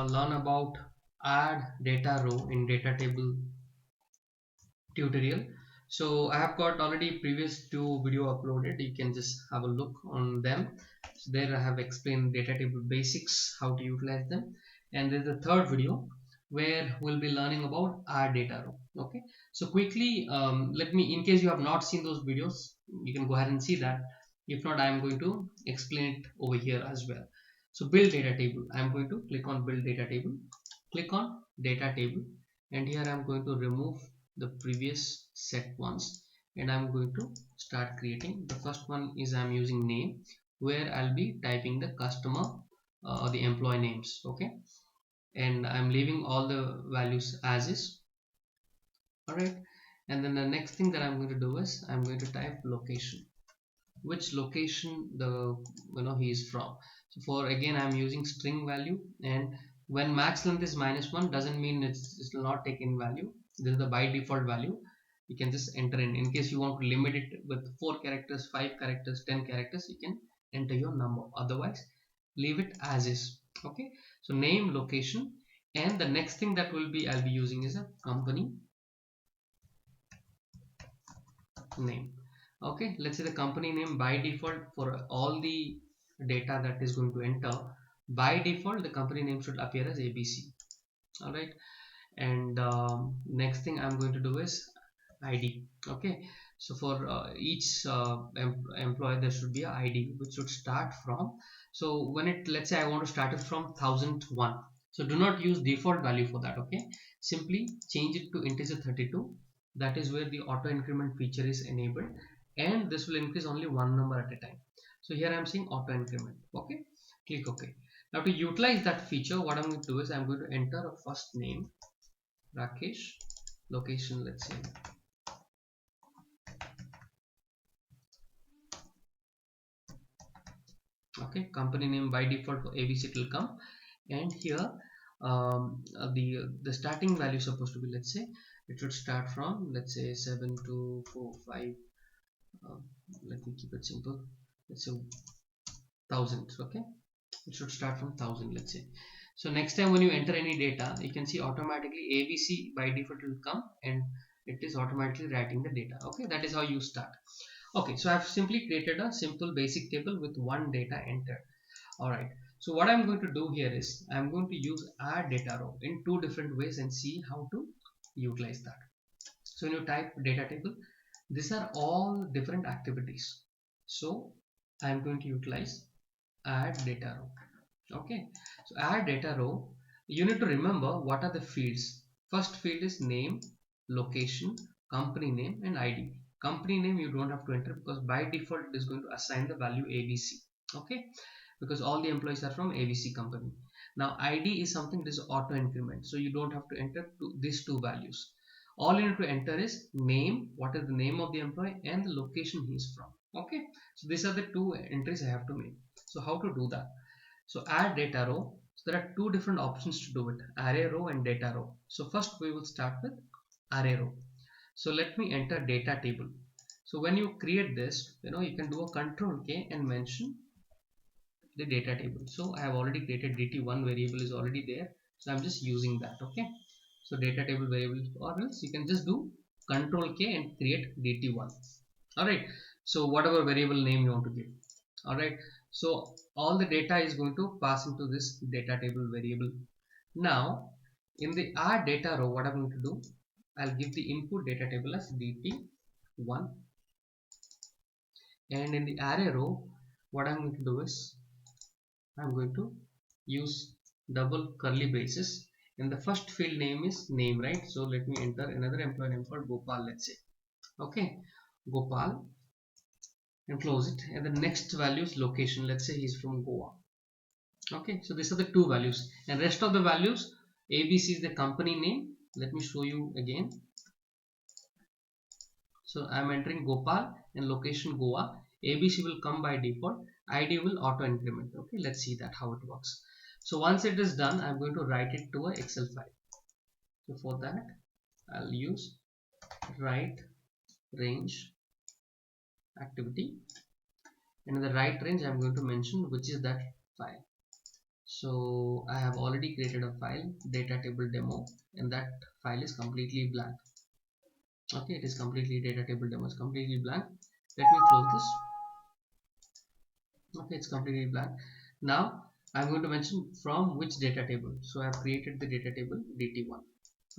learn about add data row in data table tutorial. So I have got already previous two video uploaded, you can just have a look on them. So there I have explained data table basics, how to utilize them, and there's a third video where we'll be learning about our data row. Okay, so quickly, let me, in case you have not seen those videos, you can go ahead and see that. If not, I am going to explain it over here as well. So build data table, I am going to click on build data table, click on data table, and here I am going to remove the previous set ones, and I'm going to start creating. The first one is I'm using name, where I'll be typing the customer or the employee names. Okay, and I'm leaving all the values as is. All right, and then the next thing that I'm going to do is I'm going to type location, which location the he is from. So for, again, I'm using string value, and when max length is -1 doesn't mean it will not take in value. This is the by default value. You can just enter in case you want to limit it with 4 characters, 5 characters, 10 characters, you can enter your number, otherwise leave it as is. Okay, so name, location, and the next thing that will be I'll be using is a company name. Okay, let's say the company name by default for all the data that is going to enter, by default the company name should appear as ABC. All right, and next thing I'm going to do is ID. Okay, so for each employee there should be a ID which should start from, so when it, let's say I want to start it from 1001, so do not use default value for that. Okay, simply change it to integer 32. That is where the auto increment feature is enabled, and this will increase only one number at a time. So here I'm saying auto increment. Okay, click OK. Now to utilize that feature, what I'm going to do is I'm going to enter a first name Rakesh, location, let's say okay, company name by default for ABC it will come, and here the starting value is supposed to be, let's say it should start from, let's say 7245. uh, let me keep it simple, let's say 1000. Okay, it should start from 1000, let's say. So next time when you enter any data, you can see automatically ABC by default will come, and it is automatically writing the data. Okay, that is how you start. Okay, so I've simply created a simple basic table with one data entered. All right, so what I'm going to do here is I'm going to use add data row in two different ways and see how to utilize that. So when you type data table, these are all different activities, so I'm going to utilize add data row. Okay, so add data row, you need to remember what are the fields. First field is name, location, company name, and ID. Company name you don't have to enter because by default it is going to assign the value ABC. Okay, because all the employees are from ABC company. Now ID is something that is auto increment, so you don't have to enter these two values. All you need to enter is name, what is the name of the employee, and the location he is from. Okay, so these are the two entries I have to make. So how to do that? So add data row. So there are two different options to do it, array row and data row. So first we will start with array row. So let me enter data table. So when you create this, you can do a control K and mention the data table. So I have already created dt1 variable is already there, so I'm just using that. Okay, so data table variable, or else you can just do control K and create dt1. all right, so whatever variable name you want to give. All right, so all the data is going to pass into this data table variable. Now in the add data row, what I'm going to do, I'll give the input data table as dt1, and in the array row what I'm going to do is I'm going to use double curly braces, and the first field name is name, right? So let me enter another employee name called Gopal, let's say. Okay, Gopal, and close it, and the next value is location, let's say he's from Goa. Okay, so these are the two values, and rest of the values, ABC is the company name. Let me show you again. So I'm entering Gopal and location Goa. ABC will come by default, ID will auto increment. Okay, let's see that how it works. So once it is done, I'm going to write it to an Excel file. So for that I'll use write range activity, and in the write range I'm going to mention which is that file. So I have already created a file, data table demo, and that file is completely blank. Okay, it is completely, data table demo is completely blank. Let me close this. Okay, it's completely blank. Now I'm going to mention from which data table. So I have created the data table dt1.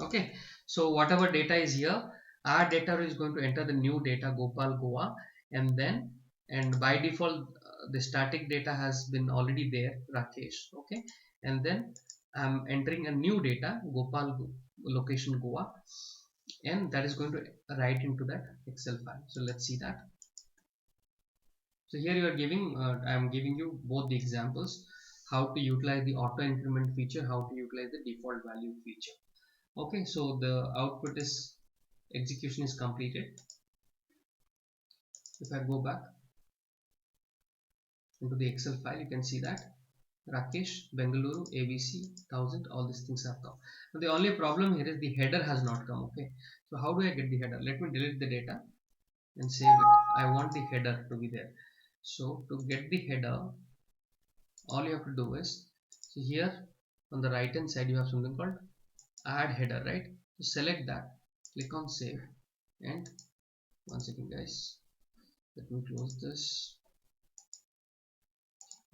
Okay, so whatever data is here, our data is going to enter the new data Gopal Goa, and then, and by default the static data has been already there, Rakesh. Okay, and then I'm entering a new data Gopal location Goa, and that is going to write into that Excel file. So let's see that. So here you are giving, I am giving you both the examples, how to utilize the auto increment feature, how to utilize the default value feature. Okay, so the output is, execution is completed. If I go back into the Excel file, you can see that Rakesh, Bengaluru, ABC, 1000, all these things have come. Now the only problem here is the header has not come. Okay, so how do I get the header? Let me delete the data and save it. I want the header to be there. So to get the header, all you have to do is, so here on the right hand side you have something called add header, right? So select that, click on save, and one second guys, let me close this.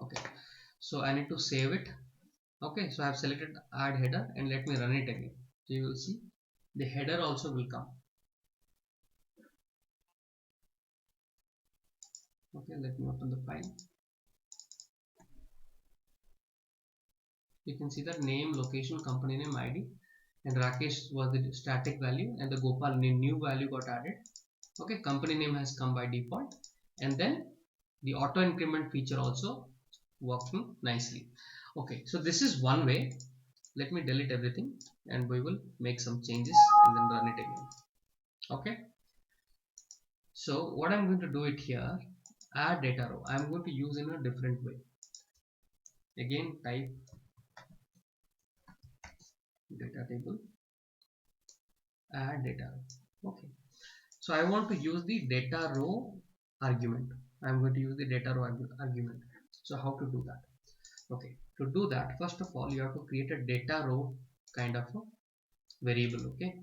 Okay, so I need to save it. Okay, so I have selected add header and let me run it again. So you will see the header also will come. Okay, let me open the file. You can see that name, location, company name, ID, and Rakesh was the static value, and the Gopal name new value got added. Okay, company name has come by default, and then the auto increment feature also working nicely. Okay, so this is one way. Let me delete everything and we will make some changes and then run it again. Okay, so what I'm going to do it here, add data row, I'm going to use in a different way. Again, type data table, add data row. Okay, so I want to use the data row argument. I'm going to use the data row argument. So how to do that? Okay, to do that, first of all you have to create a data row kind of a variable, okay,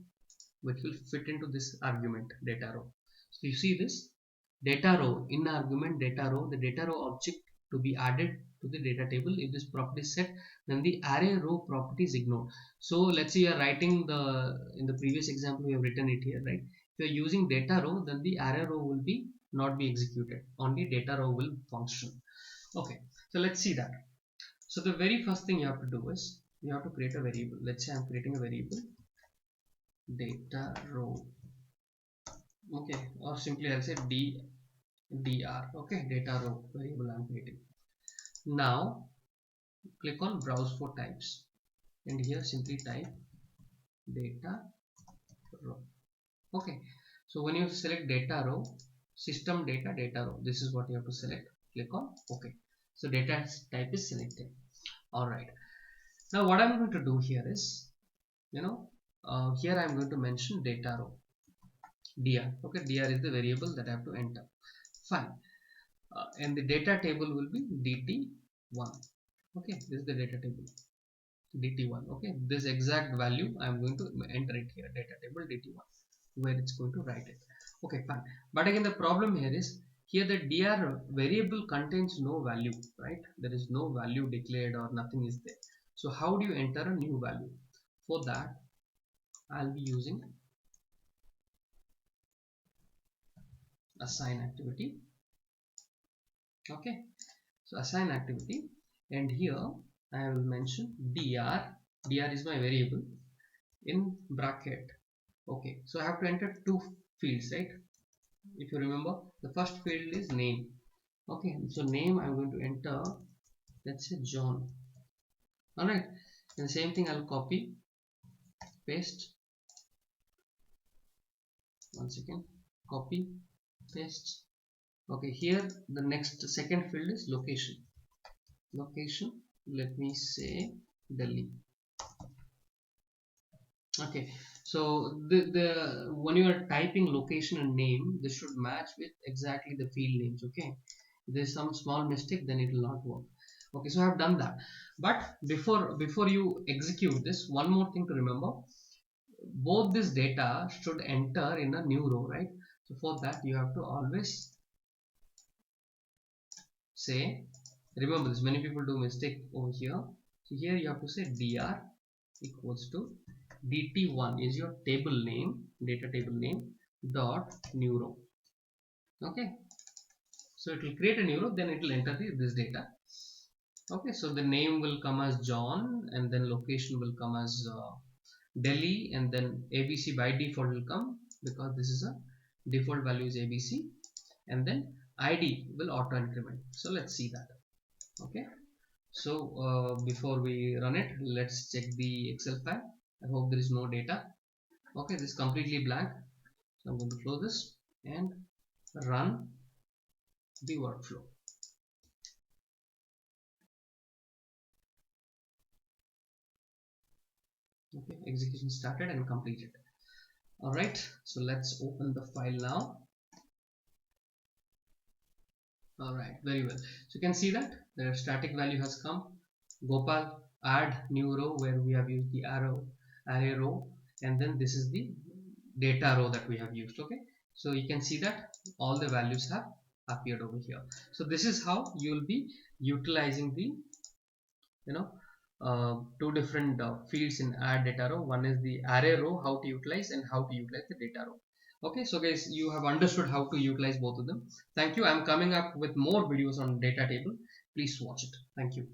which will fit into this argument data row. So you see this data row, in argument data row, the data row object to be added to the data table, if this property is set, then the array row property is ignored. So let's say you are writing the, in the previous example we have written it here, right? If you are using data row, then the array row will be not be executed, only data row will function. Okay, so let's see that. So the very first thing you have to do is you have to create a variable. Let's say I'm creating a variable data row. Okay, or simply I'll say dr. Okay, data row variable I'm creating. Now click on browse for types and here simply type data row. Okay, so when you select data row, system data row, this is what you have to select. Click on OK. So data type is selected. All right, now what I'm going to do here is, here I'm going to mention data row dr. Okay, dr is the variable that I have to enter. Fine. And the data table will be dt1. Okay, this is the data table dt1. Okay, this exact value I am going to enter it here, data table dt1, where it's going to write it. Okay, fine. But again the problem here is, here the dr variable contains no value, right? There is no value declared or nothing is there. So how do you enter a new value? For that I'll be using assign activity. Okay, so assign activity, and here I will mention dr is my variable in bracket. Okay, so I have to enter two fields, right? If you remember, the first field is name. Okay, so name I'm going to enter, let's say John. All right, and the same thing I'll copy paste, one second, copy paste. Okay, here the next second field is location, let me say Delhi. Okay, so the when you are typing location and name, this should match with exactly the field names. Okay, if there's some small mistake, then it will not work. Okay, so I have done that. But before you execute this, one more thing to remember: both this data should enter in a new row, right? So for that, you have to always say, remember this, many people do mistake over here. So here you have to say dr equals to dt1 is your table name, data table name, dot new row. Okay, so it will create a new row, then it will enter this data. Okay, so the name will come as John, and then location will come as Delhi, and then ABC by default will come because this is a default value is ABC, and then ID will auto increment. So let's see that. Okay, so before we run it, let's check the Excel file. I hope there is no data. Okay, this is completely blank. So I'm going to close this and run the workflow. Okay, execution started and completed. All right, so let's open the file now. All right, very well. So you can see that the static value has come. Gopal, add new row, where we have used the array row, and then this is the data row that we have used. Okay, so you can see that all the values have appeared over here. So this is how you will be utilizing the, you know, two different fields in add data row. One is the array row, how to utilize, and how to utilize the data row. Okay, so guys, you have understood how to utilize both of them. Thank you. I'm coming up with more videos on data table. Please watch it. Thank you.